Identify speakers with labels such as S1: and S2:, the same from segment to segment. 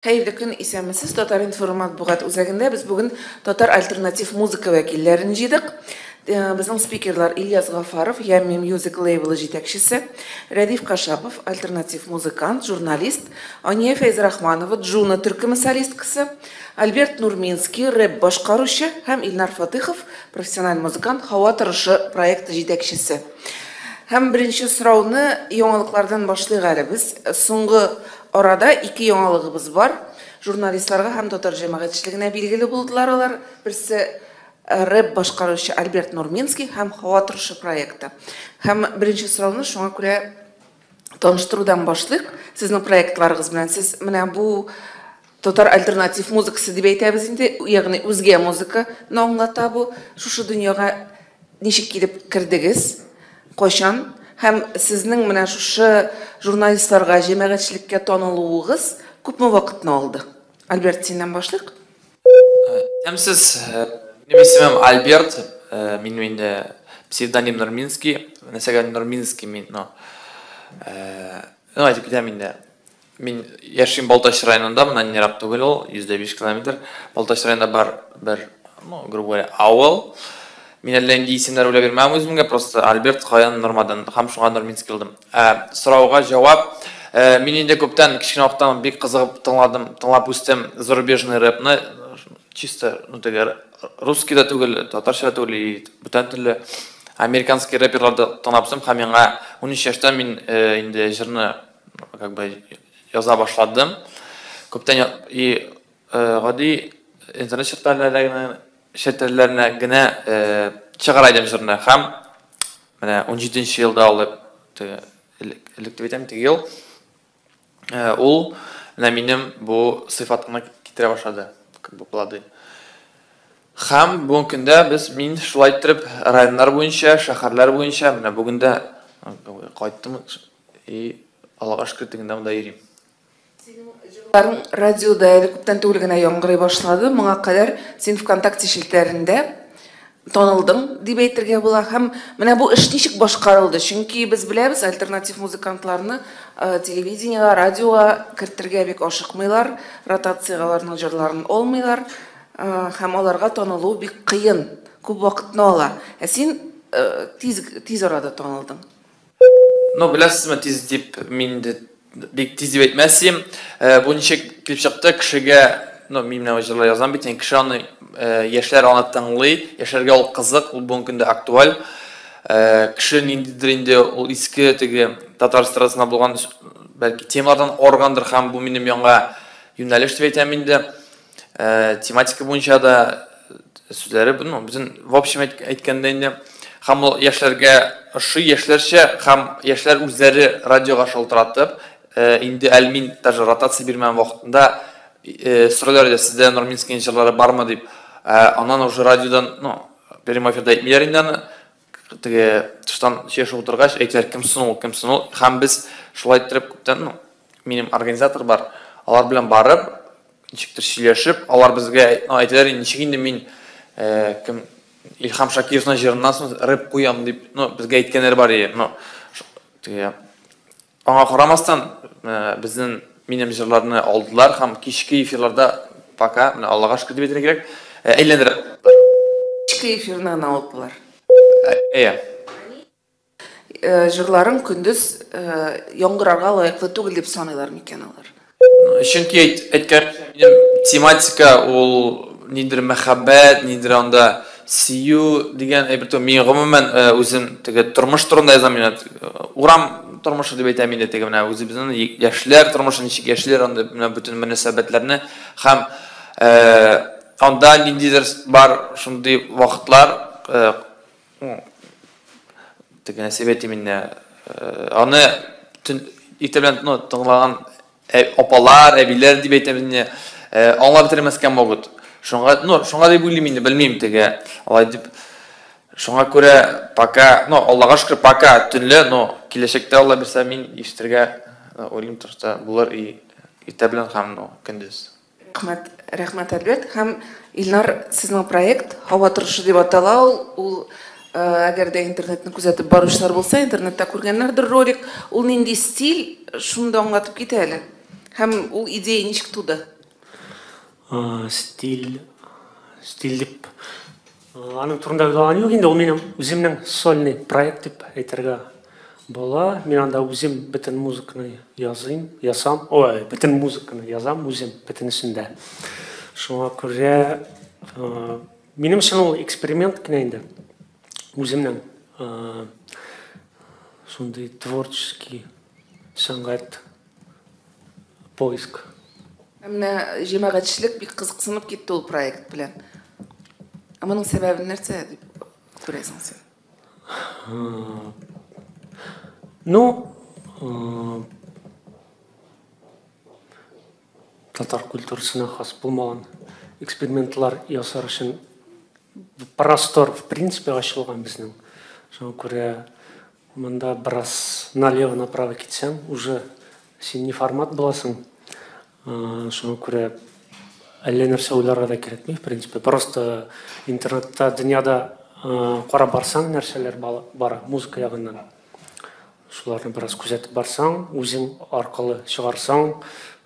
S1: Xeyirli kun исәнмесез, Татар информат бугат үзәгендә без бүген татар альтернатив музыка вәкилләрен җыйдык. Безнең спикерлар Ильяс Гафаров, Yummy Music Label җитәкчесе, Рәдиф Кашапов, альтернатив музыкант, журналист, Ания Фәйзрахманова, Джуна төркеме солисткасы, Альберт Нурминский, рэп башкаручы һәм Илнар Фатыхов, профессиональ музыкант, Һава торышы проекты җитәкчесе. Һәм беренче сорауны яңалыклардан башлыйк әле без. Соңгы арада ике яңалыгыбыз бар. Журналистларга һәм татар җәмәгатьчелегенә билгеле булдылар алар. Берсе рэп башкаручы Альберт Нурминский һәм Һава торышы проекты. Һәм беренче сорауны шуңа күрә таныштырудан башлыйк. Сезнең проектларыгыз белән сез менә бу татар альтернатив музыкасы дип әйтәбез инде, ягъни үзгә музыканы аңлата бу. Шушы дөньяга ничек килеп кирдегез? Кайчан? Һәм сезнең менә шушы журналистларга, җәмәгатьчелеккә танылуыгыз күпме вакытны алды? Альберт, синнән башлыйк.
S2: Тәмсез, минем исемем Альберт, минем инде псевдоним Нурминский, нәсәгә Нурминский мин, әйтеп китәм инде. Мин яшим Балтач районында, моннан ерак түгел ул, 105 километр. Балтач районында бар бер, грубо говоря, авыл. Мин әллә инде исемнәр уйлап бирмәм үземгә, просто Альберт Хаян Нормадан һәм шуңа Нурминский кылдым. Сорауга җавап, мин инде күптән кичкенә вакыттан бик кызыгып тыңлап үстем зарубежный рэпны, чисто, теге русский да түгел, татарча да түгел, бүтән төрле американский рэперларда тыңлапсым һәм миңа 13 яшьтә мин инде җырны как бы яза башладым. Күптән гади интернет шәттәләренә генә чыгара идем җырны һәм менә 17нче елда алып элек дип әйтәм, теге ел ул менә минем бу сыйфатымны китерә башлады, как бы плоды. Һәм бүгенге көндә мин шулай итеп районнар буенча, шәһәрләр буенча менә бүгендә кайттым и Аллага шөкер тегендә монда йөрим.
S1: Җырларың радиода әле күптән түгел генә яңгырый башлады. Моңа кадәр син ВКонтакте шелтәрендә танылдың дип әйтергә була. Һәм менә бу эш ничек башкарылды? Чөнки без беләбез, альтернатив музыкантларны телевидениега, радиога кертергә бик ашыкмыйлар, ротациягә аларның җырларын алмыйлар, һәм аларга танылу бик кыен, күп вакытны ала. Син тиз арада танылдың.
S2: Беләсезме, тиз дип мин бик тиз дип әйтмәсем, бу ничек килеп чыкты кешегә, мин менә җырлар язам бит, кеше аны яшьләр аны тыңлый, яшьләргә ул кызык, ул бүгенге көндә актуаль. Кеше ниндидер инде ул иске теге татар эстрадасында булган бәлки темалардан аргандыр һәм бу минем яңа юнәлеш дип әйтәм инде. Тематика буенча да сүзләре, безнең в общем әйткәндә инде һәм ул яшьләргә ошый, яшьләрчә һәм яшьләр үзләре радиога шалтыратып, инде әле мин даже ротация бирмәгән вакытында сорыйлар иде, сездә Нурминский җырлары бармы дип. Аннан уже радиодан, прямой эфирда әйтмиләр инде аны. Теге тыштан чәшеп утыргач, әйтәләр кем соң ул, һәм без шулай итеп күптән, минем организатор бар, алар белән барып, ничектер сөйләшеп, алар безгә әйтәләр, ничек инде мин кем Илһам Шакировның җырыннан соң рэп куям дип, безгә әйткәннәр бар иде. Теге аңа карамастан безнең минем җырларны алдылар һәм кичке эфирларда пока, менә Аллага шөкер дип әйтергә кирәк, әйләндерә.
S1: Кичке эфирны алдылар.
S2: Җырларың
S1: көндез яңгырарга лаеклы түгел дип саныйлар микән алар?
S2: Чөнки әйткән тематика ул нидер мәхәббәт, нидер анда сию дигән әйбер мин гомумән үзем теге тормыш турында язам, урам тормышы дип әйтәм инде, теге менә үзебезнең яшьләр тормышы, ничек яшьләр анда менә бүтән мөнәсәбәтләрне һәм анда ниндидер бар шундый вакытлар теге нәсибәт мине аны итәлән тыңлаган апалар, әбиләр дип әйтәм инде, аңлап бетермәскә могут. Шуңа дип уйлыйм инде, белмим теге. Алай дип шуңа күрә пока, Аллага шөкер, пока төнле, киләчәктә Алла бирсә мин ишетергә уйлыйм торса булыр итәблән һәм көндез.
S1: Рәхмәт Альберт. Һәм Илнар, сезнең проект Һава торышы дип атала, ул әгәр дә интернетны күзәтеп баручылар булса, интернетта күргәннәрдер ролик, ул нинди стиль, шунда аңлатып китә әле. Һәм ул идея ничек туды?
S3: Стиль дип аның турында уйлаган юк инде, ул минем үземнең сольный проект дип әйтергә була. Мин анда үзем бөтен музыканы ясам, бөтен музыканы язам үзем бөтенесен дә. Шуңа күрә минем өчен ул эксперимент кенә инде. Үземнең шундый творческий сәнгать поиск.
S1: Менә җәмәгатьчелек бик кызыксынып китте ул проект белән. Моның сәбәбе нәрсә дип күрәсең син?
S3: Татар культурасына хас булмаган экспериментлар ясар өчен простор в принципе ачылган безнең. Шуңа күрә монда бераз налево направо китсәң, уже син не формат буласың. Шуңа күрә әллә нәрсә уйларга да кирәкми, в принципе. Просто интернетта, дөньяда карап барсаң, нәрсәләр бара музыка ягыннан. Шуларны бераз күзәтеп барсаң, үзең аркылы чыгарсаң,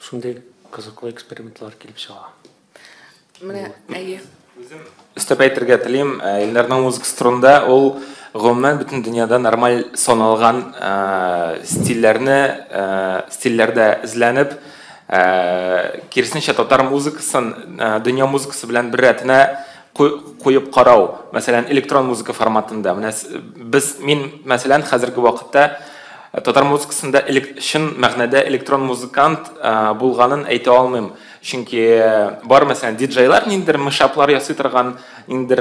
S3: шундый кызыклы экспериментлар килеп чыга.
S1: Менә әйе.
S4: Өстәп әйтергә телим, Илнарның музыкасы турында ул гомумән бөтен дөньяда нормаль саналган стильләрдә эзләнеп, киресенчә татар музыкасын дөнья музыкасы белән бер рәтенә куеп карау. Мәсәлән, электрон музыка форматында. Мин мәсәлән хәзерге вакытта татар музыкасында чын мәгънәдә электрон музыкант булганын әйтә алмыйм. Чөнки бар мәсәлән диджейлар ниндер мешаплар ясый торган, ниндер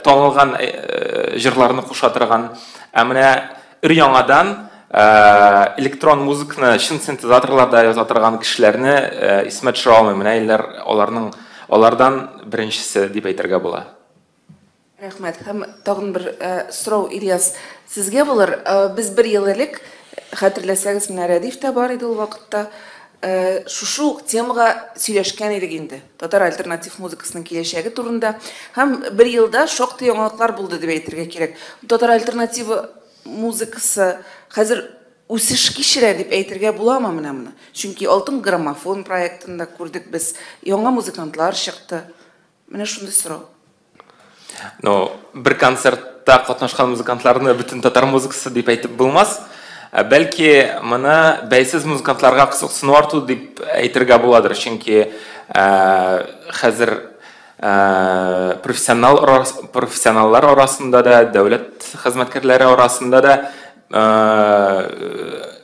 S4: танылган җырларны куша торган. Менә өр-яңадан электрон музыканы чын синтезаторларда яза торган кешеләрне исмә төшерә алмыйм. Менә алардан беренчесе дип әйтергә була.
S1: Рәхмәт. Һәм тагын бер сорау, Ильяс, сезгә булыр. Без бер ел элек, хәтерләсәгез, менә Рәдиф тә бар иде ул вакытта. Шушы темага сөйләшкән идек инде. Татар альтернатив музыкасының киләчәге турында. Һәм бер елда шактый яңалыклар булды дип әйтергә кирәк. Татар альтернатив музыкасы хәзер үсеш кичерә дип әйтергә буламы менә моны? Чөнки Алтын граммофон проектында күрдек без, яңа музыкантлар чыкты. Менә шундый сорау.
S4: Бер концертта катнашкан музыкантларны бөтен татар музыкасы дип әйтеп булмас. Бәлки моны бәйсез музыкантларга кызыксыну арту дип әйтергә буладыр. Чөнки хәзер профессионаллар арасында да, дәүләт хезмәткәрләре арасында да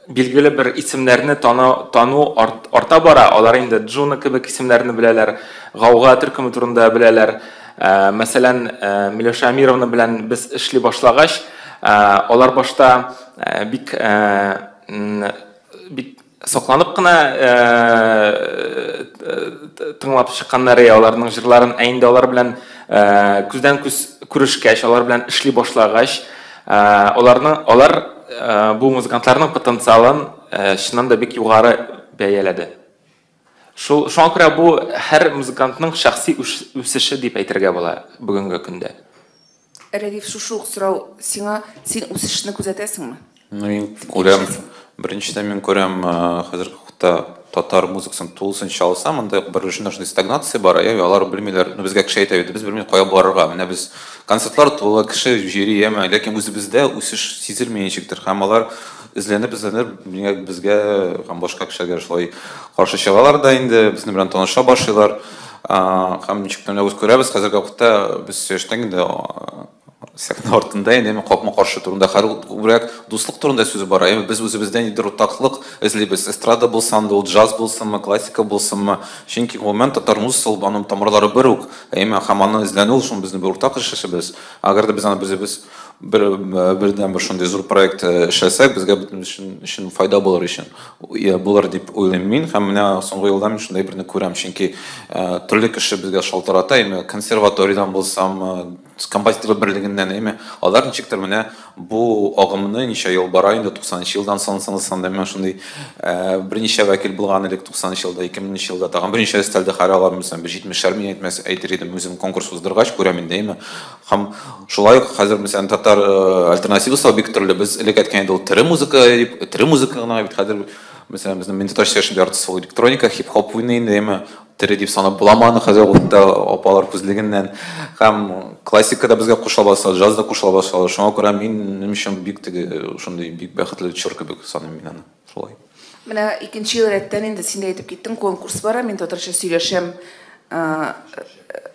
S4: билгеле бер исемнәрне тану арта бара. Алар инде Джуна кебек исемнәрне беләләр, Гауга төркеме турында беләләр. Мәсәлән, Миләүшә Амировна белән без эшли башлагач, алар башта бик сокланып кына тыңлап чыкканнар аларның җырларын, инде алар белән күздән күз күрешкәч, алар белән эшли башлагач, алар бу музыкантларның потенциалын чыннан да бик югары бәяләде. Шуңа күрә бу һәр музыкантның шәхси үсеше дип әйтергә була бүгенге көндә.
S1: Рәдиф, шушы сорау, син үсешне күзәтәсеңме?
S5: Мин күрәм, беренчедән мин күрәм, хәзерге вакытта татар музыкасын тулысынча алсам, анда бер шундый стагнация бар, алар белмиләр, безгә кеше әйтә иде, без белмибез кая барырга. Менә без концертлар тулы, кеше җыри, ләкин үзебездә үсеш сизелми ничектер. Һәм алар эзләнеп, безгә һәм башка кешеләргә шулай каршы чыгалар да инде, безне белән таныша башлыйлар. Һәм ничектер үз күрәбез, хәзерге вакытта без сөйләштек инде, сәхнә артында инде капма каршы турында, хәрбирәк дуслык турында сүз бар. Без үзебездән идер уртаклык эзлибез. Эстрада булсын да, ул джаз булсынмы, классика булсынмы. Чөнки гомумән татар музыкасы аның тамырлары бер үк. Һәм аны эзләнү шул безнең бер уртак эшебез. Агар да без аны бердән бер шундый зур проект эшләсәк, безгә өчен файда булыр өчен. Булыр дип уйлыйм мин. Һәм менә соңгы елда мин шундый берне күрәм, чөнки төрле кеше безгә шалтырата, консерваториядан булсам, композитор берлегеннән, алар ничектер менә бу агымны ничә ел бара инде, 90-нчы елдан санасанда мен шундый берничә вәкил булган идек, 90-нчы елда, 2000-нче елда тагын берничә стильдә хәрәләр, мәсәлән, 70-шәр мин әйтер идем, үзем конкурс уздыргач күрәм инде, һәм шулай хәзер мәсәлән татар альтернативасы бик төрле. Без элек әйткән идек, тере музыка гына бит хәзер Mesela bizim Mintotaş yaşında артист электроника, хип-хоп уйнайын эми тире дип санап буламаны хәзер вакытта апалар күзлегеннән һәм классикада безгә кушыла башлады, джаз да кушыла башлады. Шуңа күрә минем өчен бик теге шундый бик бәхетле чор кебек саныйм мин аны. Шулай.
S1: Менә икенче ел рәттән инде син дә әйтеп киттең, конкурс бара, мин татарча сөйләшәм.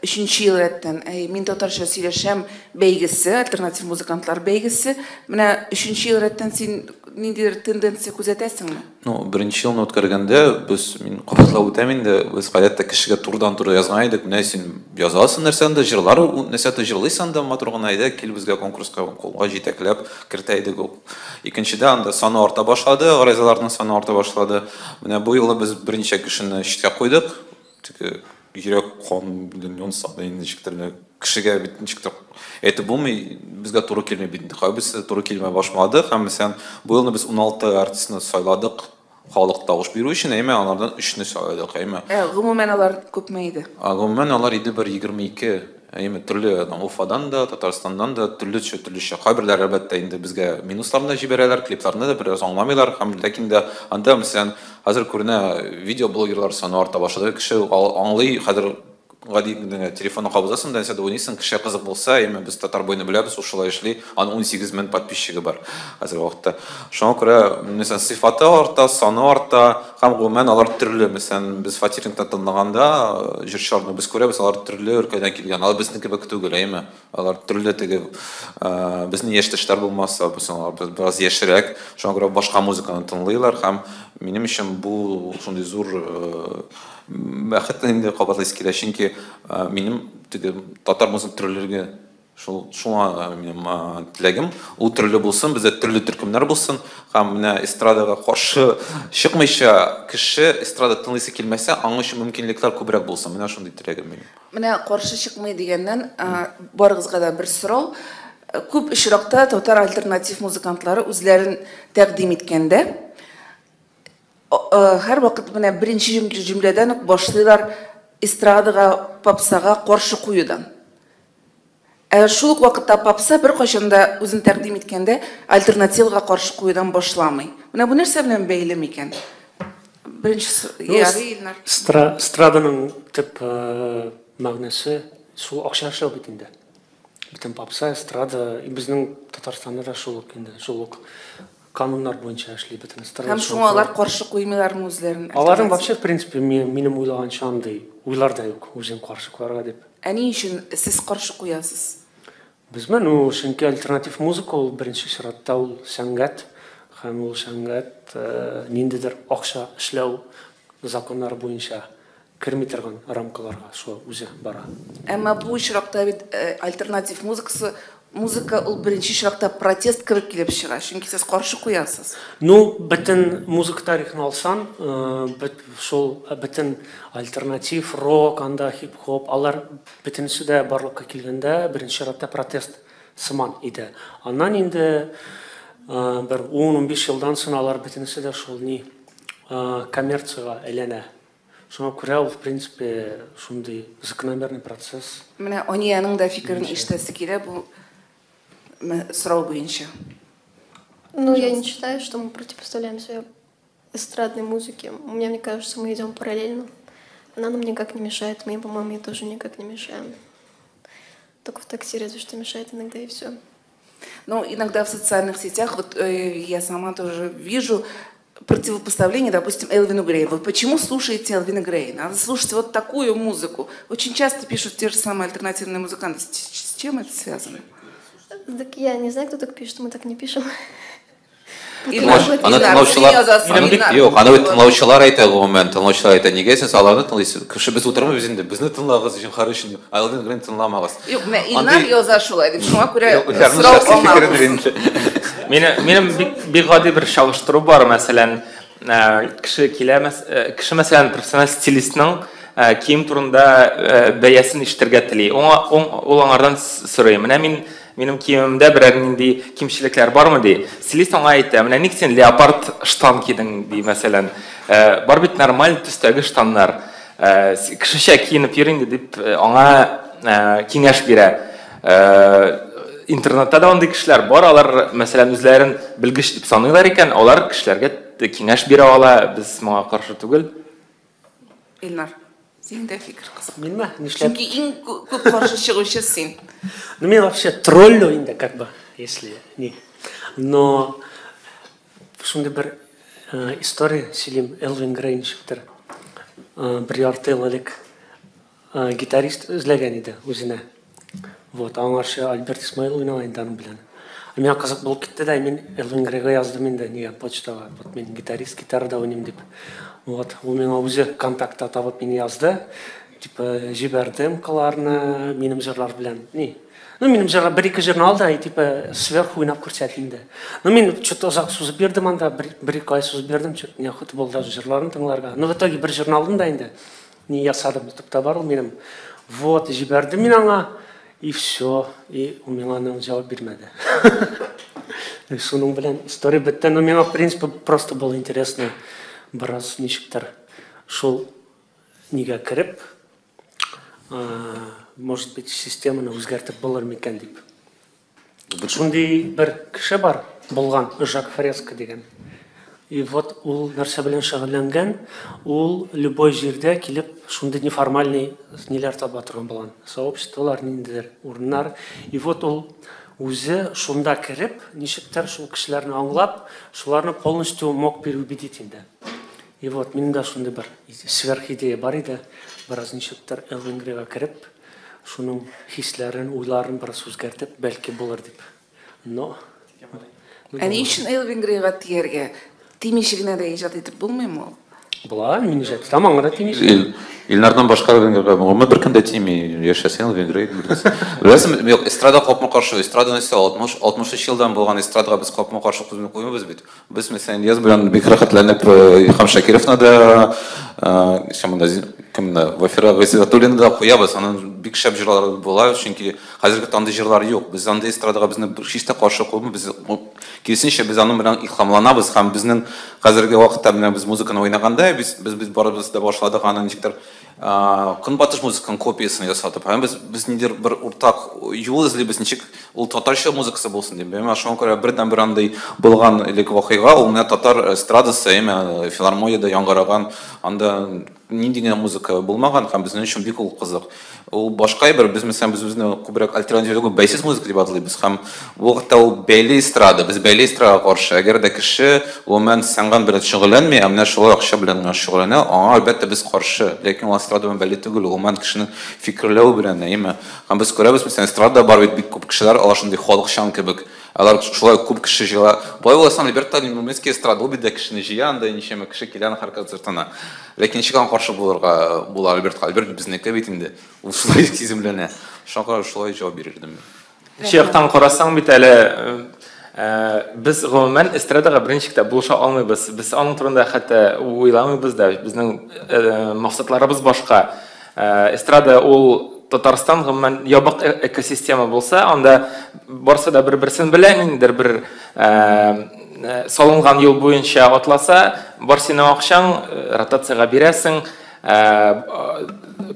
S1: Өченче ел рәттән, мин татарча сөйләшәм бәйгесе, альтернатив музыкантлар бәйгесе. Менә өченче ел рәттән син ниндидер тенденция күзәтәсеңме?
S5: Ну, беренче елны үткәргәндә без мин кабатлап үтәм инде, без гадәттә кешегә турыдан-туры язган идек. Менә син язасың нәрсәне дә, җырлар нәрсәдә җырлыйсың да, матур гына әйдә, кил безгә конкурска колга җитәкләп кертә идек ул. Икенчедә анда саны арта башлады, гаризаларның саны арта башлады. Менә бу елны без берничә кешене читкә куйдык. Теге йөрәк кан миллион саны ничектер кешегә бит ничектер әйтеп булмый, безгә туры килми бит. Хәбис туры килмәй башмады. Һәм мәсәлән, бу елны без 16 артистны сайладык. Халык тавыш бирү өчен, әйме алардан 3-не сайладык, әйме.
S1: Гомумән алар күпме иде?
S5: Гомумән алар иде бер 22. Әйме төрле Уфадан да, Татарстандан да төрлечә. Кайберләр әлбәттә инде безгә минусларны җибәрәләр, клипларны да бераз аңламыйлар, һәм ләкин дә анда мәсәлән хәзер күренә видеоблогерлар саны арта башлады. Кеше аңлый хәзер гади телефонны кабызасың да, нәрсәдә уйныйсың, кеше кызык булса, әйме без татар буйны беләбез, ул шулай эшли, аның 18 мең подписчигы бар хәзер вакытта. Шуңа күрә мәсәлән сыйфаты арта, саны арта, һәм гомумән алар төрле. Мәсәлән, без фатиринтан тыңлаганда җырчыларны без күрәбез, алар төрле өлкәдән килгән. Алар безнең кебек түгел, әйме. Алар төрле теге безнең яшьтәшләр булмаса, алар бераз яшьрәк, шуңа күрә башка музыканы тыңлыйлар һәм минем өчен бу шундый зур бәхет инде кабатлыйс килә, чөнки минем теге татар музыка төрләргә шуңа минем теләгем, ул төрле булсын, бездә төрле төркемнәр булсын, һәм менә эстрадага каршы чыкмыйча кеше эстрада тыңлыйсы килмәсә, аңа өчен мөмкинлекләр күбрәк булсын. Менә шундый теләгем минем.
S1: Менә каршы чыкмый дигәннән барыгызга да бер сорау. Күп очракта татар альтернатив музыкантлары үзләрен тәкъдим иткәндә һәр вакыт менә беренче җөмләдән үк башлыйлар эстрадага, попсага каршы куюдан. Шул ук вакытта попса бер кайчан да үзен тәкъдим иткәндә альтернативга каршы куюдан башламый. Менә бу нәрсә белән бәйле микән? Беренче Илнар.
S3: Эстраданың төп мәгънәсе шул акча эшләү бит инде. Битен попса, эстрада безнең Татарстанда да шул ук инде, шул ук кануннар буенча эшли бит эстрада.
S1: Һәм шуңа алар каршы куймыйлармы үзләрен?
S3: Аларның вообще в принципе минем уйлаганча андый уйлар да юк, үзен каршы куярга дип.
S1: Ни өчен сез каршы куясыз?
S3: Безмен чөнки альтернатив музыка ул беренче чиратта ул сәнгать, һәм ул сәнгать ниндидер акча эшләү законнары буенча керми торган рамкаларга шул үзе бара.
S1: Әмма бу очракта бит альтернатив музыка ул беренче очракта протест кебек килеп чыга, чөнки сез каршы куясыз.
S3: Ну, бөтен музыка тарихын алсаң, шул бөтен альтернатив, рок, анда хип-хоп, алар бөтенесе дә барлыкка килгәндә беренче чиратта протест сыман иде. Аннан инде бер 10-15 елдан соң алар бөтенесе дә шул ни коммерцияга әйләнә. Шуңа күрә ул в принципе шундый закономерный процесс.
S1: Менә Аниyaның да фикерен ишетәсе килә бу сорау буенча.
S6: Ну, я не считаю, что мы противопоставляемся эстрадной музыке. Мне кажется, мы идем параллельно. Она нам никак не мешает, мы, по-моему, ей тоже никак не мешаем. Только в такси разве что мешает иногда и все.
S1: Ну, иногда в социальных сетях, вот я сама тоже вижу противопоставление, допустим, Элвину Грею. Вот почему слушаете Элвина Грея? Надо слушать вот такую музыку. Очень часто пишут те же самые альтернативные музыканты. С чем это связано?
S6: Так я не знаю, кто так пишет, мы так не пишем.
S5: Аны тыңлаучылар әйтә гомумән, тыңлаучылар әйтә, нигә сез аларны тыңлыйсыз? Кеше без утырмыйбыз инде, безне тыңлагыз өчен харыш инде. Элвин Грейны тыңламагыз.
S1: Юк, менә Илнар яза шулай дип, шуңа күрә сорау алмагыз.
S4: Минем бик гади бер чагыштыру бар, мәсәлән, кеше мәсәлән профессиональ стилистның кием турында бәясен ишетергә тели. Ул аңардан сорый. Менә минем киемемдә берәр нинди кимчелекләр бармы ди. Стилист аңа әйтә, менә ник син леопард штан кидең ди, мәсәлән. Бар бит нормаль төстәге штаннар. Кешечә киенеп йөр инде дип аңа киңәш бирә. Интернетта да андый кешеләр бар, алар мәсәлән үзләрен белгеч дип саныйлар икән, алар кешеләргә киңәш бирә ала, без моңа каршы түгел.
S1: Илнар, синең дә фикер кызык.
S3: Мин ма, нишләп?
S1: Чөнки иң күп каршы чыгучы син.
S3: Ну, мен вообще троллю инде, как бы, если не. Но шундай бер история сөйлим, Элвин Грей ничектер. Бер ярты ел элек гитарист эзләгән иде үзенә. Вот, аңарчы Альберт Исмаил уйнаган инде аның белән. Миңа кызык булып китте дә, мин Элвин Грейга яздым инде, нигә почтага. Вот мин гитарист, гитарада уйныйм дип. Вот, ул миңа үзе контакт табып мине язды. Типа җибәрдем кыларны минем җырлар белән. Ни? Ну, минем җырга бер-ике җырны алды, и типа сверху уйнап күрсәт инде. Ну, мин чөт озак сузып бирдем анда, бер-ике ай сузып бирдем, чөт не охота булды җырларын тыңларга. Ну, в итоге бер җырны алдым да инде. Не ясадым, тупта бар ул минем. Вот, җибәрдем мин аңа, и все, и ул миңа аны җавап бирмәде. Шуның белән история бетте, но миңа в принципе просто было интересно бераз ничектер шул нигә кереп, может быть, системаны үзгәртеп булыр микән дип. Шундый бер кеше бар, булган Жак Фреско дигән. И вот ул нәрсә белән шөгыльләнгән, ул любой җирдә килеп шундый неформальный ниләр таба торган булган. Сообществолар, ниндидер урыннар. И вот ул үзе шунда кереп, ничектер шул кешеләрне аңлап, шуларны полностью мог переубедить инде. И вот миндә шундый бер сверхидея бар иде, бераз ничектер Элвин Грейга кереп, шуның хисләрен, уйларын бераз үзгәртеп, бәлки булыр дип. Но
S1: Әни өчен Элвин Грейга тияргә тимеше генә дә иҗат итеп булмыймы ул?
S3: була, мин җәт таман гына тимиш.
S5: Илнардан башка гомер бер кем дә тими, яшәсен Венгрия. Беләсем, эстрада капма каршы, эстрада нәрсә 60 елдан булган эстрадага без капма каршы хезмәт куймабыз бит. Без мәсәлән яз белән бик рәхәтләнеп Илһам Шакировны да шәмәндә кемне Вафира Гайсатуллина да куябыз, аның бик шәп җырлары була, чөнки хәзерге таңда җырлар юк. Без анда эстрадага безне һич тә каршы куймабыз. Киресенчә без аның белән илһамланабыз һәм безнең хәзерге вакытта белән без музыканы уйнаганда без барыбыз да башладык аны ничектер көнбатыш музыканың копиясын ясатып. Һәм без нидер бер уртак юл эзлибез, ничек ул татарча музыкасы булсын дип. Менә шуңа күрә бердән-бер андай булган элек вакыйга, ул менә татар эстрадасы, филармониядә яңгыраган, анда нинди музыка булмаган һәм безнең өчен бик ул кызык. Ул башка бер без мәсәлән безне күбрәк альтернатив бәйсез музыка дип атыйлбыз һәм бу вакытта ул бәйле эстрада, без бәйле эстрадага каршы. Әгәр дә кеше гомумән сәнгать белән шөгыльләнми, ә менә шулай акча белән шөгыльләнә, аңа әлбәттә без каршы. Ләкин ул эстрада белән бәйле түгел, гомумән кешенең фикерләү белән, әйме. Һәм без күрәбез, мәсәлән, эстрада бар бит бик күп кешеләр, алар шундый халыкчан кебек. Алар шулай күп кеше җыела. Бай булсам Либерталь Немецкий эстрада, ул бит дә кешене җыя, анда ничәмә кеше килгән һәр концертына. Ләкин ничек аңа каршы булырга була Альберт безнеке бит инде. Ул шулай сиземләнә. Шуңа шулай җавап бирердем.
S4: Шияктан карасаң бит әле без гомумән эстрадага беренчектә булыша алмыйбыз. Без аның турында хәтта уйламыйбыз да. Безнең максатларыбыз башка. Эстрада ул Татарстан гомумән ябык экосистема булса, анда барсы да бер-берсен белә, ниндидер бер салынган юл буенча атласа, бар синең акчаң, ротацияга бирәсең,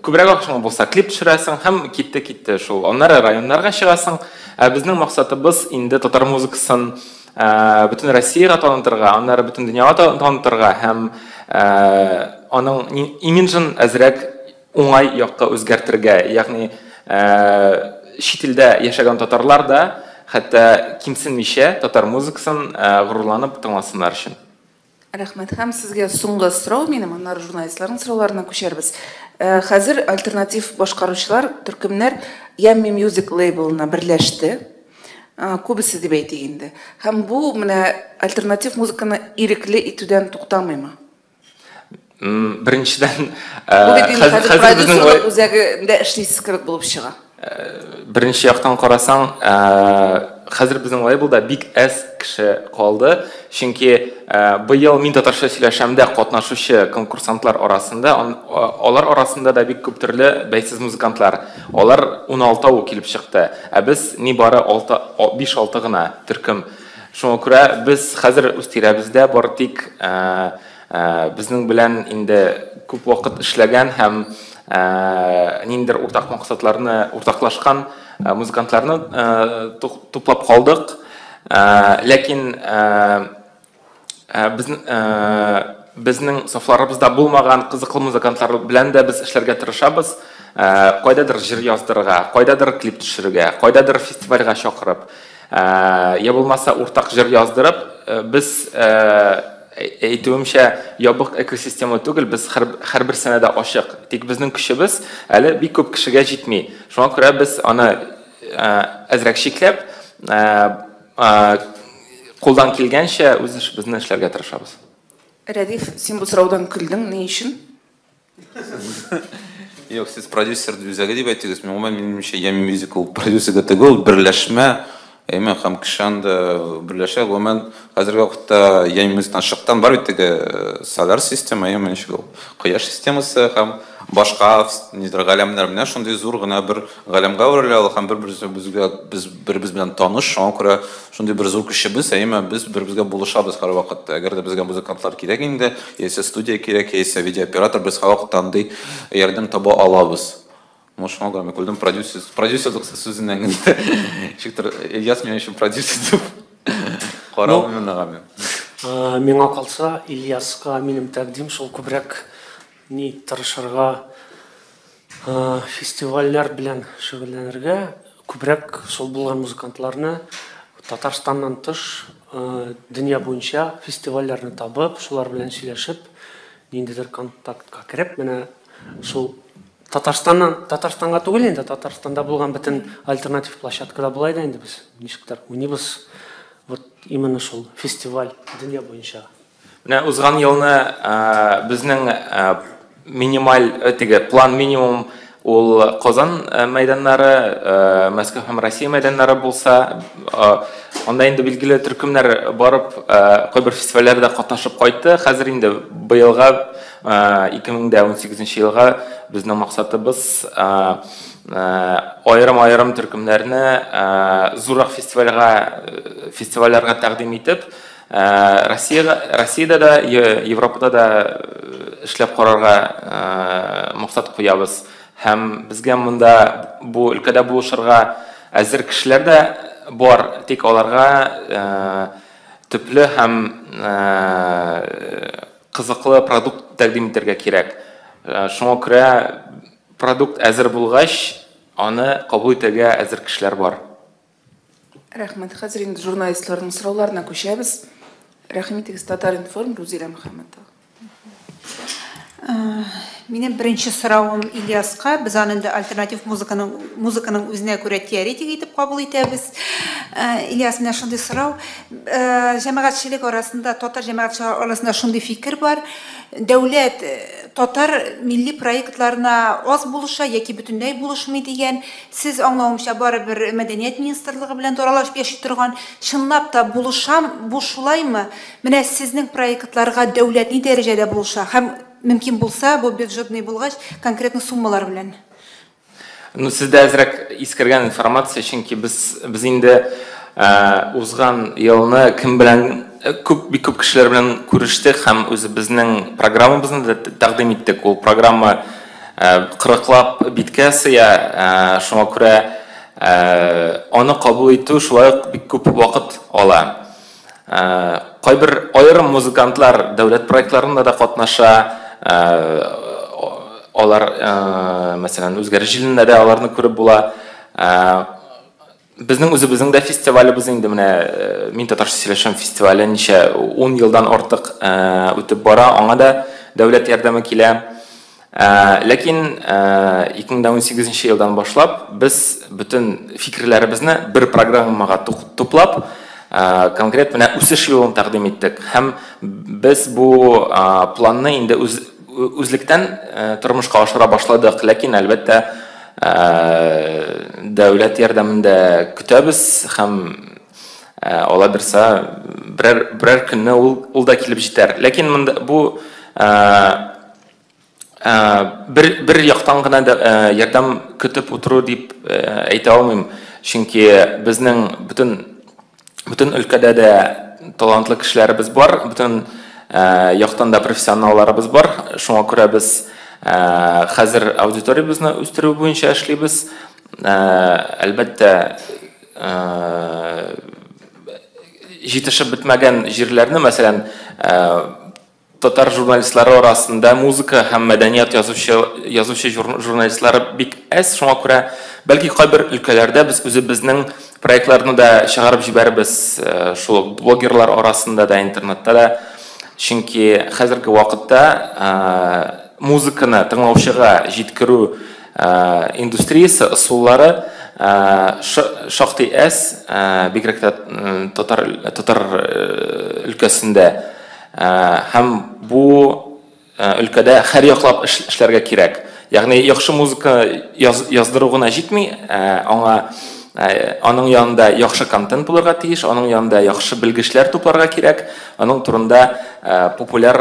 S4: күбрәк акчаң булса, клип төшерәсең һәм китте шул. Аннары районнарга чыгасың. Безнең максатыбыз инде татар музыкасын бөтен Россиягә танытырга, аннары бөтен дөньяга танытырга һәм аның имиджын әзрәк уңай якка үзгәртергә, ягъни чит илдә яшәгән татарлар да хәтта кимсенмичә татар музыкасын горурланып тыңласыннар өчен.
S1: Рәхмәт. Һәм сезгә соңгы сорау, минем аннары журналистларның сорауларына күчәрбез. Хәзер альтернатив башкаручылар, төркемнәр Yummy Music лейблына берләште. Күбесе дип әйтик инде. Һәм бу менә альтернатив музыканы ирекле итүдән туктамыймы?
S4: Беренчедән
S1: хәзер продюсерлык үзәгендә эшлисез кебек булып чыга.
S4: Беренче яктан карасаң, хәзер безнең лейблда бик әз кеше калды, чөнки быел мин татарча сөйләшәмдә катнашучы конкурсантлар арасында, алар арасында да бик күп төрле бәйсез музыкантлар. Алар 16 килеп чыкты. Ә без ни бары 5-6 гына төркем. Шуңа күрә без хәзер үз тирәбездә бар тик безнең белән инде күп вакыт эшләгән һәм ниндер уртак максатларны уртаклашкан музыкантларны туплап калдык. Ләкин безнең сафларыбызда булмаган кызыклы музыкантлар белән дә без эшләргә тырышабыз. Кайдадыр җыр яздырырга, кайдадыр клип төшерергә, кайдадыр фестивальгә чакырып, я булмаса уртак җыр яздырып, без әйтүемчә ябык экосистема түгел, без һәрбер сәнәдә ачык. Тик безнең көчебез әле бик күп кешегә җитми. Шуңа күрә без аны әзрәк шикләп, кулдан килгәнчә үз эшебезне эшләргә тырышабыз.
S1: Рәдиф, син бу сораудан көлдең, ни өчен?
S5: Yok, siz продюсер үзәге дип әйттегез. Минемчә, Ями Musical продюсерга түгел, берләшмә. Әйме һәм кешән дә берләшә. Гомумән, хәзерге вакытта Ями Music'тан чыккан бар бит теге Solar система, яме ничек ул? Кояш системасы һәм башка нидер галәмнәр менә шундый зур гына бер галәмгә әверелә, һәм бер-беребез белән таныш, шуңа күрә шундый бер зур көчебез, әйме без бер-безгә булышабыз һәр вакытта. Әгәр дә безгә музыкантлар кирәк инде, яисә студия кирәк, яисә видеооператор, без һәр вакытта андый ярдәм таба алабыз. Шуңа күрә күлдем продюсерлык сүзеннән инде. Шиктер Ильяс менә өчен продюсер дип карау менә.
S3: Миңа калса, Ильяска минем тәкъдим шул күбрәк ни тырышырга, фестивальләр белән шөгыльләнергә, күбрәк шул булган музыкантларны Татарстаннан тыш дөнья буенча фестивальләрне табып, шулар белән сөйләшеп, ниндидер контактка кереп, менә шул Татарстанга түгел инде, Татарстанда булган бөтен альтернатив площадкада булай да инде без ничектер уйныйбыз. Вот именно шул фестиваль дөнья буенча.
S4: Менә узган елны безнең минималь план минимум ул Казан мәйданнары, Мәскәү һәм Россия мәйданнары булса, анда инде билгеле төркемнәр барып, кайбер фестивальләрдә катнашып кайтты. Хәзер инде быелга 2018 елга безнең максатыбыз аерым төркемнәрне зурак фестивальләргә тәкъдим итеп, Россиядә дә, Европада да эшләп карарга максат куябыз. Һәм безгә монда бу өлкәдә булышырга әзер кешеләр дә бар, тик аларга төпле һәм кызыклы продукт тәкъдим итәргә кирәк. Шуңа күрә продукт әзер булгач, аны кабул итәргә әзер кешеләр бар.
S1: Рәхмәт. Хәзер инде журналистларның сорауларына күчәбез. Рәхим итегез, Татар-Информ, Рузилә Мөхәммәтова.
S7: Минем беренче соравым Ильяска, без аны альтернатив музыканың үзенә күрә теоретик итеп кабул итәбез. Ильяс, менә шундый сорау. Җәмәгатьчелек арасында, татар җәмәгатьчелек арасында шундый фикер бар. Дәүләт татар милли проектларына аз булыша яки бөтенләй булышмый дигән. Сез аңлавымча барыбер мәдәният министрлыгы белән аралашып яши торган, чынлап та булышам, бу шулаймы? Менә сезнең проектларга дәүләт ни дәрәҗәдә булыша? Һәм мөмкин булса, бу бюджетный булгач, конкретный суммалар белән.
S4: Сездә әзрәк искергән информация, чөнки без инде узган елны кем белән бик күп кешеләр белән күрештек һәм үзебезнең программабызны тәкъдим иттек. Ул программа 40лап биткә сыя, шуңа күрә аны кабул итү шулай ук бик күп вакыт ала. Кайбер аерым музыкантлар дәүләт проектларында да катнаша, алар, мәсәлән, үзгәреш җилендә дә аларны күреп була. Безнең үзебезнең дә фестивалебез инде менә Мин татарча сөйләшәм фестивале ничә 10 елдан артык үтеп бара, аңа да дәүләт ярдәме килә. Ләкин 2018 елдан башлап без бөтен фикерләребезне бер программага туплап, конкрет менә үсеш юлын тәкъдим иттек. Һәм без бу планны инде үзлектән тормышка ашыра башладык, ләкин әлбәттә дәүләт ярдәмендә көтәбез һәм ала берсә берәр көнне ул да килеп җитәр. Ләкин монда бу бер яктан гына ярдәм көтеп утыру дип әйтә алмыйм, чөнки безнең бөтен өлкәдә дә талантлы кешеләребез бар, бөтен яктан да профессионалларыбыз бар. Шуңа күрә без хәзер аудиториябызны үстерү буенча эшлибез. Әлбәттә җитешеп бетмәгән җирләрне, мәсәлән, татар журналистлары арасында музыка һәм мәдәният язучы журналистлары бик әз, шуңа күрә бәлки кайбер өлкәләрдә без үзебезнең проектларны да чыгарып җибәрбез, шул блогерлар арасында да, интернетта да. Чөнки хәзерге вакытта музыканы тыңлаучыга җиткерү индустриясе ысуллары шактый әз, бигрәк тә татар өлкәсендә. Һәм бу өлкәдә һәр яклап эшләргә кирәк. Ягъни яхшы музыка яздыру гына җитми, аның янында яхшы контент булырга тиеш, аның янында яхшы белгечләр тупларга кирәк, аның турында популяр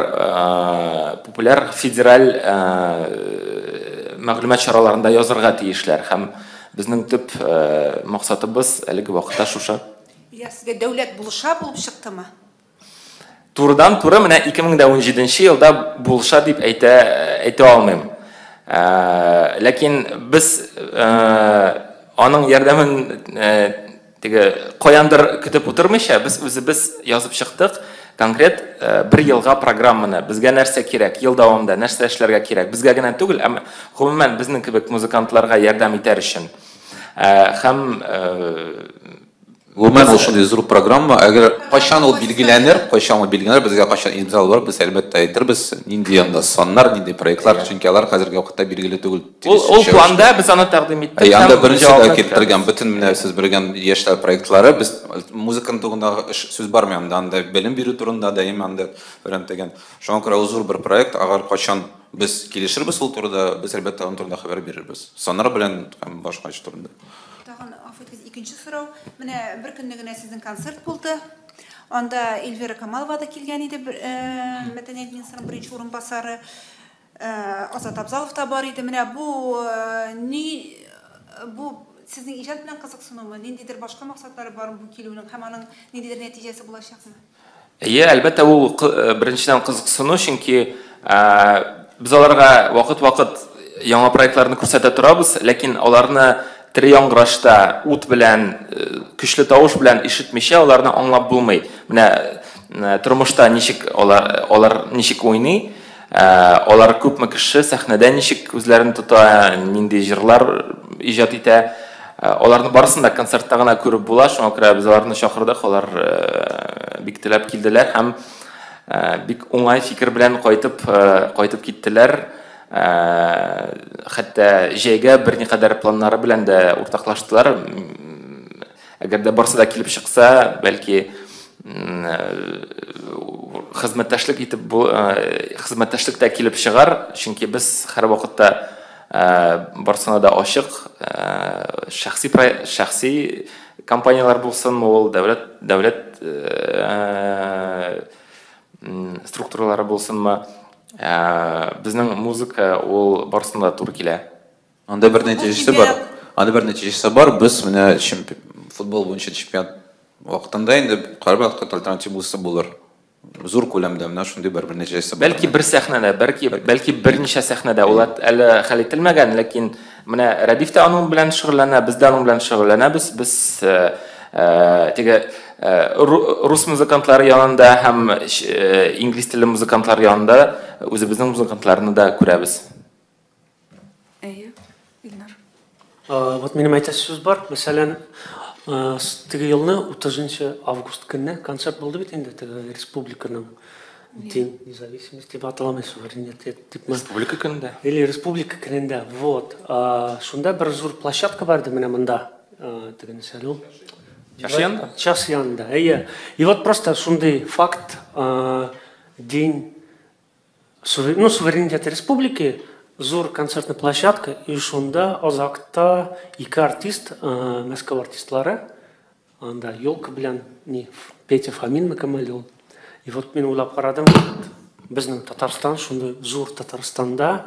S4: федераль мәгълүмат чараларында язырга тиешләр. Һәм безнең төп максатыбыз әлеге вакытта шушы.
S7: Сезгә дәүләт булыша булып чыктымы?
S4: Турыдан-туры менә 2017 елда булыша дип әйтә алмыйм. Ләкин без аның ярдәмен каяндыр көтеп утырмыйча, без үзебез язып чыктык. Конкрет бер елга программаны, безгә нәрсә кирәк, ел дәвамында нәрсә эшләргә кирәк, безгә генә түгел, гомумән безнең кебек музыкантларга ярдәм итәр өчен. Һәм
S5: Гомумән ул шундый зур программа, әгәр кайчан ул билгеләнер, безгә кайчан имзал бар, без әлбәттә әйтербез, нинди янда саннар, нинди проектлар, чөнки алар хәзерге вакытта билгеле түгел.
S4: Ул планда без аны тәкъдим иттек.
S5: Анда беренче дә киттергән бөтен менә сез белгән яшьләр проектлары, без музыканың турында сүз бармый анда, белем бирү турында даим анда өйрәнтегән. Шуңа күрә ул зур бер проект, агар кайчан без килешербез ул турында, без әлбәттә аны турында хәбәр бирербез. Саннар белән һәм башка эш турында.
S7: Икенче сорау, менә бер көнне генә сезнең концерт булды. Анда Эльвира Камалова да килгән иде, мәдәният министрының беренче урынбасары, Азат Абзалов та бар иде. Менә бу сезнең иҗат белән кызыксынуымы, ниндидер башка максатлары бармы бу килүнең, һәм аның ниндидер нәтиҗәсе булачакмы?
S4: Әлбәттә ул беренчедән кызыксыну, чөнки без аларга вакыт-вакыт яңа проектларны күрсәтә торабыз, ләкин аларны тере яңгырашта, ут белән, көчле тавыш белән ишетмичә аларны аңлап булмый. Менә тормышта ничек алар ничек уйный, алар күпме кеше сәхнәдә ничек үзләрен тота, нинди җырлар иҗат итә, аларны барысын да концертта гына күреп була. Шуңа күрә без аларны чакырдык, алар бик теләп килделәр һәм бик уңай фикер белән кайтып киттеләр. Хәтта җәйгә берникадәр планнары белән дә уртаклаштылар. Әгәр дә барсы да килеп чыкса, бәлки хезмәттәшлек тә килеп чыгар, чөнки без һәр вакытта барсына да ачык, шәхси компаниялар булсын, ул дәүләт структуралары булсынмы, безнең музыка ул барсында туры килә.
S5: Анда бер нәтиҗәсе бар. Без менә футбол буенча чемпионат вакытында инде карбат альтернатив булса булыр. Зур күләмдә менә шундый бер нәтиҗәсе бар.
S4: Бәлки бер сәхнәдә, бәлки берничә сәхнәдә ул әле хәл ителмәгән, ләкин менә Радиф та аның белән шөгыльләнә, без дә аның белән шөгыльләнәбез. Без рус музыкантлары янында һәм инглиз телле музыкантлар янында үзебезнең музыкантларны да күрәбез.
S1: Илнар.
S3: Вот минем әйтәсе сүз бар. Мәсәлән, теге елны 30 август көнне концерт булды бит инде, теге республиканың День независимости дип аталамы, суверенитет дип.
S4: Республика көнендә.
S3: Или республика көнендә. Вот. Шунда бер зур площадка барды менә монда. Теге нисәле? Час янында. И вот просто шундый факт, день суверенитета республики, зур концертная площадка, и шунда азакта ике артист, Мәскәү артистлары, анда Ёлка белән Петя Фомин мөкәммәл. И вот мин уйлап карадым, безнең Татарстан, шундый зур Татарстанда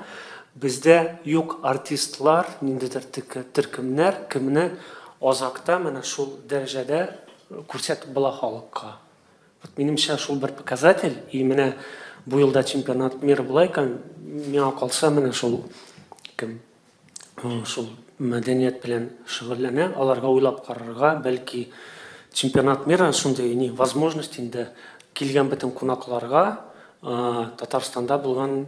S3: бездә юк артистлар, ниндидер төркемнәр, кемне азакта менә шул дәрәҗәдә күрсәтеп була халыкка. Вот минемчә шул бер показатель, и менә бу елда чемпионат мира була икән, миңа калса менә шул кем шул мәдәният белән шөгыльләнә, аларга уйлап карарга, бәлки чемпионат мира шундай не возможность инде келген бітін қонақларға Татарстанда болған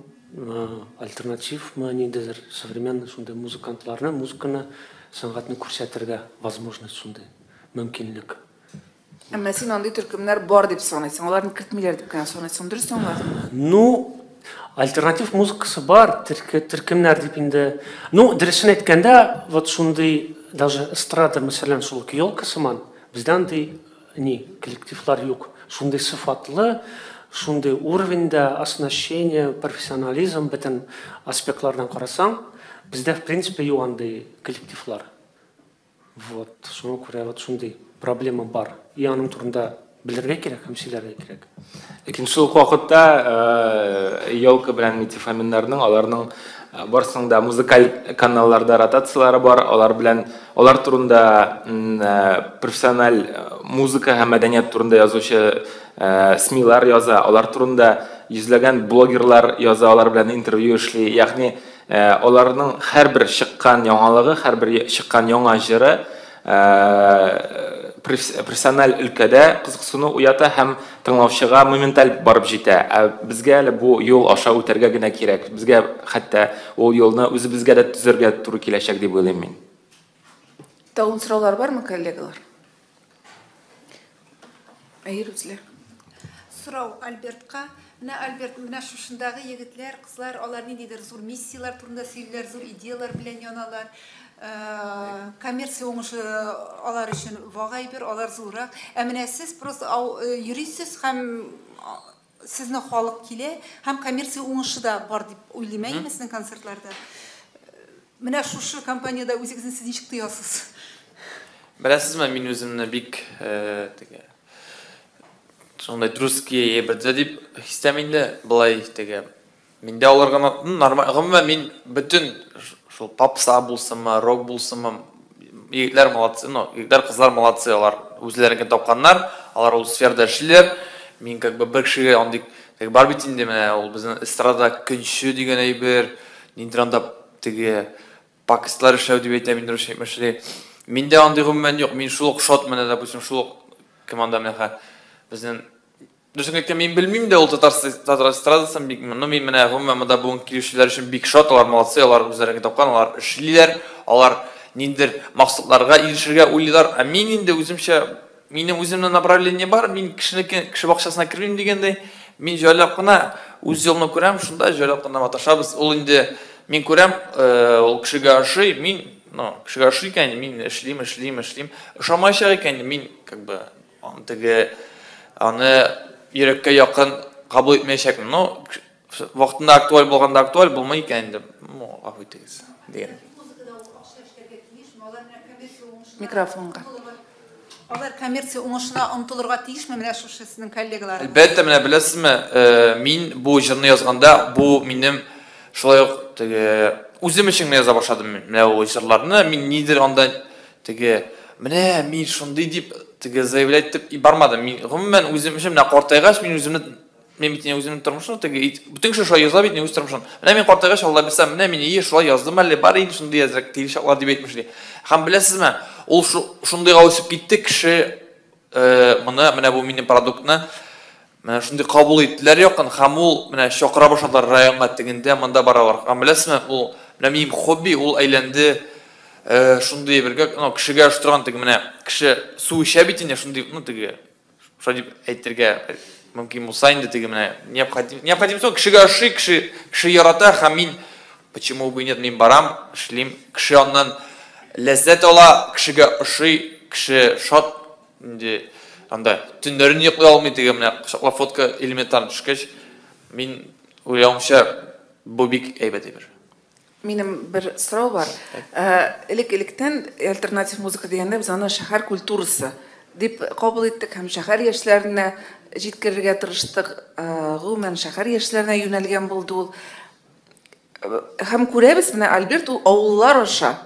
S3: альтернатив мәніндер современный шундай музыкантларны музыканы сәнгатны күрсәтергә возможность шундай мөмкинлек.
S1: Әмма син андый төркемнәр бар дип саныйсың, аларны кертмиләр дип кенә саныйсың, дөрес аңладым?
S3: Ну, альтернатив музыкасы бар, төркемнәр дип инде. Ну, дөресен әйткәндә, вот шундай даже эстрада, мәсәлән, шул Елка сыман, бездә андый коллективлар юк. Шундай сыфатлы, шундай уровеньдә оснащение, профессионализм бөтен аспектлардан карасаң, бездә в принципе юк андый коллективлар. Вот, шуңа күрә вот шундай проблема бар. И аның турында белергә кирәк, һәм сөйләргә кирәк.
S4: Ләкин шул вакытта Елка белән Митифаминнарның аларның барсың да музыкаль каналларда ротациялары бар, алар турында профессиональ музыка һәм мәдәният турында язучы СМИлар яза, алар турында йөзләгән блогерлар яза, алар белән интервью эшли. Ягъни аларның һәрбер чыккан яңалыгы, һәрбер чыккан яңа җыры профессиональ өлкәдә кызыксыну уята һәм тыңлаучыга моменталь барып җитә. Безгә әле бу юл аша үтәргә генә кирәк. Безгә хәтта ул юлны үзебезгә дә төзергә туры киләчәк дип уйлыйм мин.
S1: Тагын сораулар бармы, коллегалар? Әйрүзләр.
S7: Сұрау Альбертқа. Менә Альберт, менә шушындагы егетләр, кызлар, алар ниндидер зур миссиялар турында сөйлиләр, зур идеялар белән яналар. Коммерция уңышы алар өчен вагайбер, алар зуррак. Менә сез просто йөрисез һәм сезне халык килә, һәм коммерция уңышы да бар дип уйлыйм инде сезнең концертларда. Менә шушы компанияда үзегезне сез ничек тоясыз?
S2: Беләсезме, мин үземне бик шундай русский ебедә дип хистәм инде, былай теге. Миндә аларга нормаль, гомумән мин бөтен шул попса булсымы, рок булсымы, егетләр молодцы, егетләр, кызлар молодцы, алар үзләренә тапканнар, алар ул сферада эшлиләр. Мин как бы бер кешегә андый бар бит инде, менә ул безнең эстрада көнче дигән әйбер, ниндиранда теге пакистлар эшләү дип әйтә, мин дөрес әйтмәшли. Миндә андый гомумән юк. Мин шул шот менә, допустим, шул команда менә безнең Düşünürken min bilmiyim de ol Tatar estradasın bik min. Min менә гомумән монда бүген килүчеләр өчен бик шат, алар молодцы, алар үзләренә тапкан, алар эшлиләр, алар ниндер максатларга ирешергә уйлыйлар. Мин инде үземчә, минем үземнең направление бар, мин кеше бакчасына кирмим дигәндәй, мин җайлап кына үз юлны күрәм, шунда җайлап кына маташабыз. Ул инде мин күрәм, ул кешегә ошый, мин, кешегә ошый икән, мин эшлим. Ошамаячак икән, мин как бы аны йөрәккә якын кабул итмәячәкмен. Но вакытында актуаль булганда актуаль булмый икән инде. Гафу итегез. Дигән.
S1: Микрофонга.
S7: Алар коммерция уңышына омтылырга тиешме, менә шушы сезнең коллегалар?
S2: Әлбәттә, менә беләсезме, мин бу җырны язганда, бу минем шулай ук үзем өчен яза башладым. Менә ул җырларны мин нидер анда менә мин шундый дип заявлять итеп бармадым. Мин гомумән үзем өчен менә картайгач, мин битенә үземнең тормышны бүтән кеше шулай яза бит, үз тормышын. Менә мин картайгач, Алла белсәм, менә мин шулай яздым әле, бар инде шундый язрак тиешалар дип әйтмешли. Һәм беләсезме, ул шундыйга үсеп китте, кеше менә бу минем продуктны менә шундый кабул иттеләр якын, һәм ул менә чакыра башладылар районга тегендә, монда баралар. Һәм беләсезме, ул менә минем хобби, ул әйләнде шундый бергә, кешегә оштырган теге менә кеше су эчә бит инде шундый, шулай дип әйтергә мөмкин булса инде теге менә необходим сон кешегә ошый, кеше ярата, һәм мин почему бы нет, мин барам, эшлим, кеше аннан ләззәт ала, кешегә ошый, кеше шат инде анда төннәрен йоклый алмый теге менә фотка элементарь төшкәч, мин уйлавымча бу бик әйбәт әйбер.
S1: Минем бер сорау бар. Элек-электән альтернатив музыка дигәндә без аны шәһәр культурасы дип кабул иттек һәм шәһәр яшьләренә җиткерергә тырыштык. Гомумән шәһәр яшьләренә юнәлгән булды ул. Һәм күрәбез, менә Альберт ул авыллар аша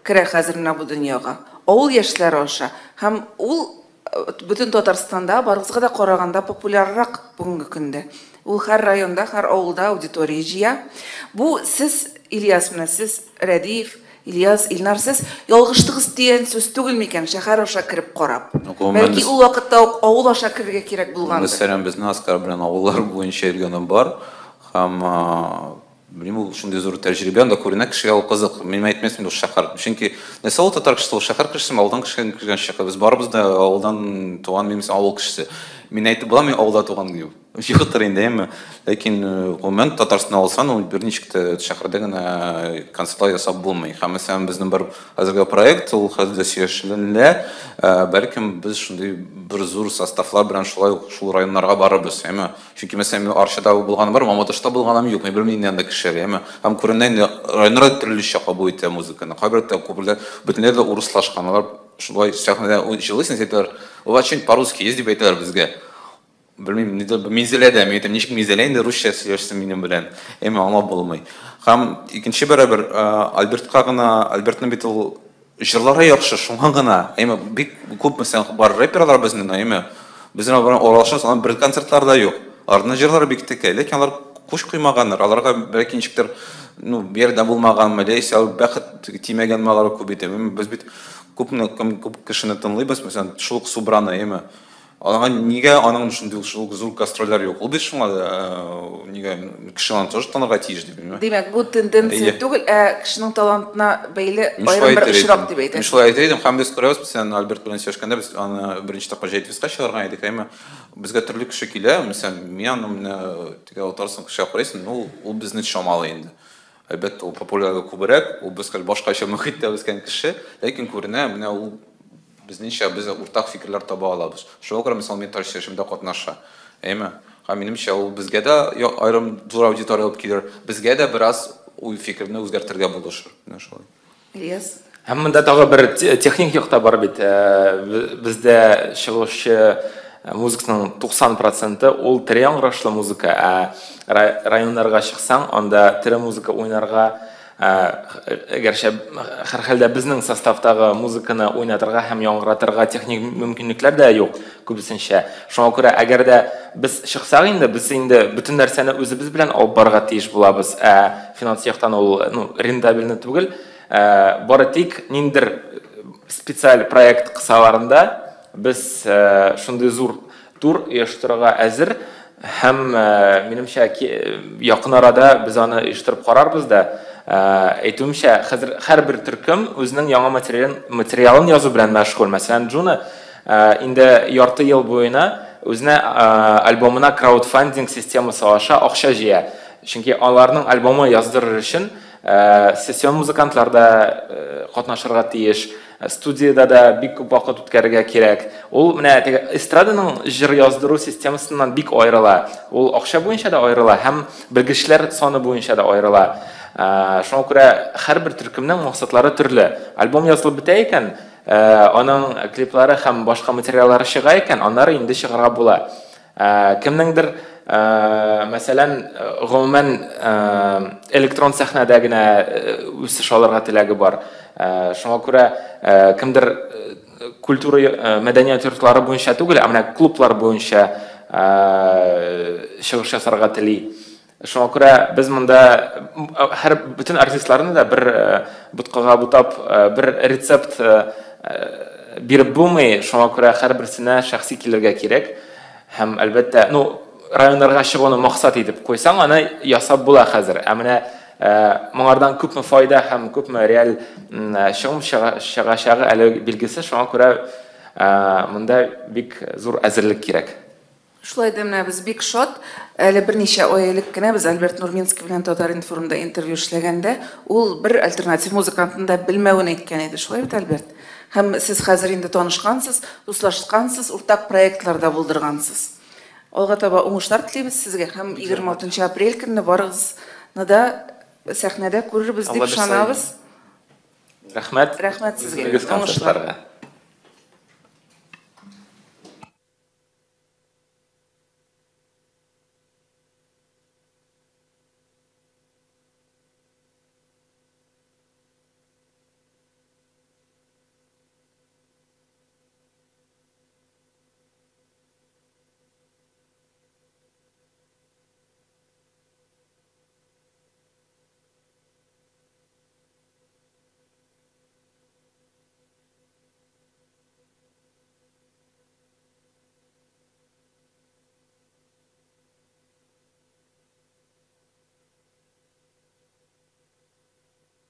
S1: керә хәзер менә бу дөньяга. Авыл яшьләре аша. Һәм ул бөтен Татарстанда барыгызга да караганда популяррак бүгенге көндә. Ул һәр районда, һәр авылда аудитория җыя. Бу сез Ильяс менә сез Рәдиев Ильяс, Илнар, сез ялгыштыгыз дигән сүз түгел микән шәһәр аша кирип карап?
S5: Гомумән
S1: Бәлки
S5: без-
S1: ул вакытта ук авыл аша кирергә кирәк булгандыр.
S5: Мәсәлән, безнең Аскар белән авыллар буенча йөргәнем бар. Һәм белмим, ул шундый зур тәҗрибә, анда күренә кешегә ул кызык. Мин әйтмәсем ул шәһәр. Чөнки нәрсә ул татар кешесе, ул шәһәр кешесе, авылдан кешегә кергән шәһәр. Без барыбыз да авылдан туган, мин авыл кешесе. Мин әйтеп була, мин авылда туган дип. Юктыр инде, әмма. Ләкин гомумән Татарстан алсаң, ул берничек тә шәһәрдә генә концертлар ясап булмый. Һәм мәсәлән, безнең бер хәзерге проект, ул хәзердә сөйләшелә, бәлкем без шундый бер зур составлар белән шул районнарга барырбыз. Әмма чөнки мәсәлән, мин Арчада булган бар, Мамадышта булганым юк. Мин белмим инде кешеләр, әмма һәм күренә инде районнарда төрлечә кабул итә музыканы. Кайбердә күпләр бөтенләй дә урыслашканнар. Шулай сәхнәдә җырлыйсың, әйтәләр, "Ул очень по-русски есть" дип әйтәләр безгә. Белмим, мизеләдә, мин әйтәм, ничек мизелә инде русча сөйләшсен минем белән. Әмма аңлап булмый. Һәм икенче бер Альбертка гына, Альбертның бит ул җырлары яхшы, шуңа гына. Әмма бик күп мәсәлән бар рэперлар безнең, әмма безнең белән аралашып алган бер концертларда юк. Аларның җырлары бик тәкә, ләкин алар куш куймаганнар. Аларга бәлки ничектер, бу yerдә булмаган, мәләйсә бәхет тимәгән малары күп итә. Без бит күп кешене тыңлыйбыз, мәсәлән, шул Субраны, әмма аңа нигә аның шундый шул зур гастрольләр юк? Ул бит шуңа нигә кешеләрне тоже танырга тиеш дип белмим.
S1: Димәк, бу тенденция түгел, кешенең талантына бәйле аерым бер очрак дип әйтәм.
S5: Мин шулай әйтәм, һәм без күрәбез, мәсәлән, Альберт белән сөйләшкәндә без аны беренче тапкыр җәйтвискә чыгарган идек, әмма безгә төрле кеше килә, мәсәлән, мин аны тигә утырсың, кеше карыйсың, ул безне шамалы инде. Әлбәттә, ул популяр күбрәк, ул безгә башкача мөхиттә үскән кеше, ләкин күренә, менә ул безнеңчә без уртак фикерләр таба алабыз. Шуңа күрә мисал мин тарихчымда катнаша. Әйме, һәм минемчә ул безгә дә аерым зур аудитория алып килер. Безгә дә бераз уй фикерне үзгәртергә булышыр. Менә шулай.
S1: Ильяс.
S4: Һәм монда тагы бер техник якта бар бит. Бездә чыгышы музыканың 90% ул тирә яңгырашлы музыка. Районнарга чыксаң, анда тирә музыка уйнарга гәрчә һәрхәлдә безнең составтагы музыканы уйнатырга һәм яңгыратырга техник мөмкинлекләр дә юк күбесенчә. Шуңа күрә әгәр дә без чыксак инде, без инде бөтен нәрсәне үзебез белән алып барырга тиеш булабыз. Финанс яктан ул, рентабельный түгел. Бары тик ниндер специаль проект кысаларында без шундый зур тур оештырырга әзер һәм минемчә якын арада без аны оештырып карарбыз да. Әйтүемчә, хәзер һәрбер төркем үзенең яңа материалын язу белән мәшгуль. Мәсәлән, Джуна инде ярты ел буена үзенә альбомына краудфандинг системасы аша акча җыя. Чөнки аларның альбомы яздырыр өчен сессион музыкантлар да катнашырга тиеш, студияда да бик күп вакыт үткәрергә кирәк. Ул менә эстраданың җыр яздыру системасыннан бик аерыла. Ул акча буенча да аерыла һәм белгечләр саны буенча да аерыла. Шуңа күрә һәрбер төркемнең максатлары төрле. Альбом язылып бетә икән, аның клиплары һәм башка материаллары чыга икән, аннары инде чыгарга була. Кемнеңдер, мәсәлән, гомумән электрон сәхнәдә генә үсеш алырга теләге бар. Шуңа күрә кемдер культура, мәдәният йортлары буенча түгел, менә клублар буенча чыгыш ясарга тели. Шуңа күрә без монда һәр бөтен артистларны да бер буткага бутап, бер рецепт биреп булмый. Шуңа күрә һәрберсенә шәхси килергә кирәк. Һәм әлбәттә, районнарга чыгуны максат итеп куйсаң, аны ясап була хәзер. Менә моңардан күпме файда һәм күпме реаль чыгым чыгачагы әле билгесе. Шуңа күрә монда бик зур әзерлек кирәк.
S1: Шулай да менә без бик шат. Әле берничә ай элек кенә без Альберт Нурминский белән Татар информда интервью эшләгәндә, ул бер альтернатив музыкантны да белмәвен әйткән иде. Шулай бит, Альберт? Һәм сез хәзер инде танышкансыз, дуслашкансыз, уртак проектларда булдыргансыз. Алга таба уңышлар телибез сезгә һәм 26 апрель көнне барыгызны да сәхнәдә күрербез дип ышанабыз.
S4: Рәхмәт.
S1: Рәхмәт сезгә.
S4: Уңышлар.